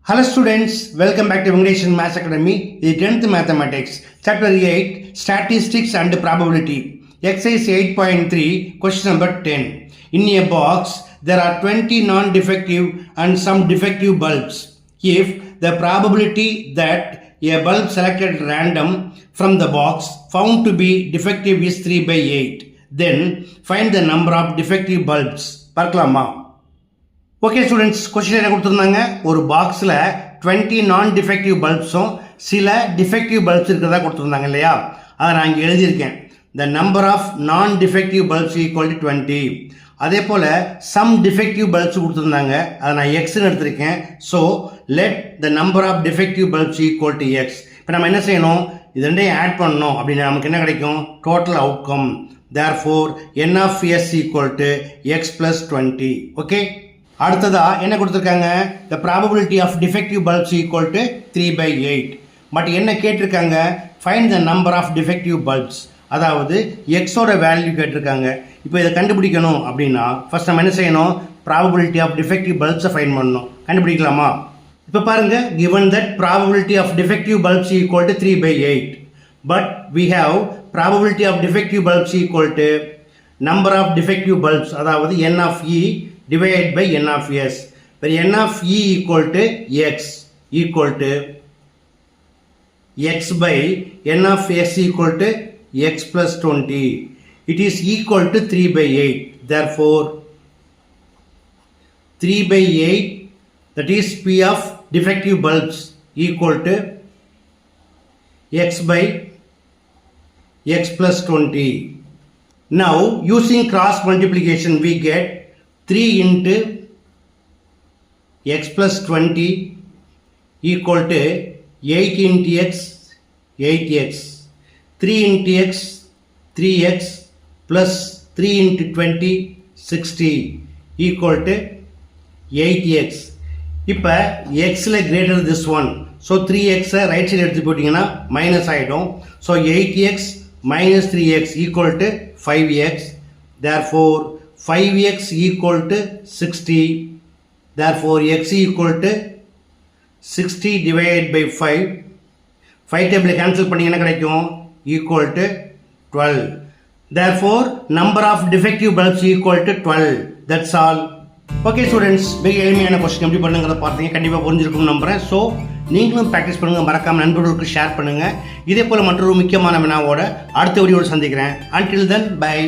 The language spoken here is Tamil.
Hello students, welcome back to Vengadeshan Maths Academy. The 10th Mathematics, Chapter 8, Statistics and Probability. Exercise 8.3, question number 10. In a box, there are 20 non-defective and some defective bulbs. If the probability that a bulb selected at random from the box found to be defective is 3 by 8, then find the number of defective bulbs. பார்க்கலாமா? ஓகே ஸ்டூடெண்ட்ஸ், கொஸ்டின் என்ன கொடுத்துருந்தாங்க? ஒரு பாக்ஸில் 20 நான் டிஃபெக்டிவ் பல்ப்ஸும் சில டிஃபெக்டிவ் பல்ப்ஸ் இருக்கிறதா கொடுத்துருந்தாங்க இல்லையா? அதை நான் இங்கே எழுதியிருக்கேன். த நம்பர் ஆஃப் நான் டிஃபெக்டிவ் பல்ப்ஸ் ஈக்குவல் டு 20. அதே போல் சம் டிஃபெக்டிவ் பல்ப்ஸ் கொடுத்துருந்தாங்க, அதை நான் எக்ஸ்ன்னு எடுத்திருக்கேன். So let the number of defective bulbs equal to X. இப்போ நம்ம என்ன செய்யணும்? இது ரெண்டையும் ஆட் பண்ணணும் அப்படின்னா நமக்கு என்ன கிடைக்கும்? Total outcome. Therefore n of s equal to X plus 20. Okay, அடுத்ததா என்ன கொடுத்துருக்காங்க? the probability of defective bulbs equal to 3 by 8. But என்ன கேட்டிருக்காங்க? find the number of defective bulbs, அதாவது எக்ஸோட வேல்யூ கேட்டிருக்காங்க. இப்போ இதை கண்டுபிடிக்கணும் அப்படின்னா ஃபர்ஸ்ட் நம்ம என்ன செய்யணும்? probability of defective bulbs find பண்ணணும். கண்டுபிடிக்கலாமா? இப்போ பாருங்க, given that probability of defective bulbs equal to 3 by 8, but we have probability of defective bulbs equal to number of defective bulbs, அதாவது n of e divided by n of s, where n of e equal to x equal to x by n of s equal to x plus 20. It is equal to 3 by 8. Therefore 3 by 8, that is p of defective bulbs equal to x by x plus 20. Now using cross multiplication we get 3 into x plus 20 equal to 8 into x, 8x. 3 into x, 3x plus 3 into 20, 60 equal to 8x. இப்போ xல greater this one. So 3x right side எடுத்து போட்டிங்கன்னா மைனஸ் ஆகிடும். So 8x minus 3x equal to 5x. Therefore 5x equal to 60. Therefore x equal to 60 divided by 5. 5 table cancel பண்ணிங்கன்னா கிடைக்கும் equal to 12. Therefore number of defective bulbs equal to 12. That's all. Okay students, மிக எளிமையான கொஸ்டின் எப்படி பண்ணுங்கிறத பார்த்தீங்க, கண்டிப்பாக புரிஞ்சிருக்கும்னு நம்புகிறேன். ஸோ நீங்களும் ப்ராக்டிஸ் பண்ணுங்கள், மறக்காமல் நண்பர்களுக்கு ஷேர் பண்ணுங்கள். இதே போல் மற்றொரு முக்கியமான வினாவோட அடுத்த வீடியோவில் சந்திக்கிறேன். Until then, bye.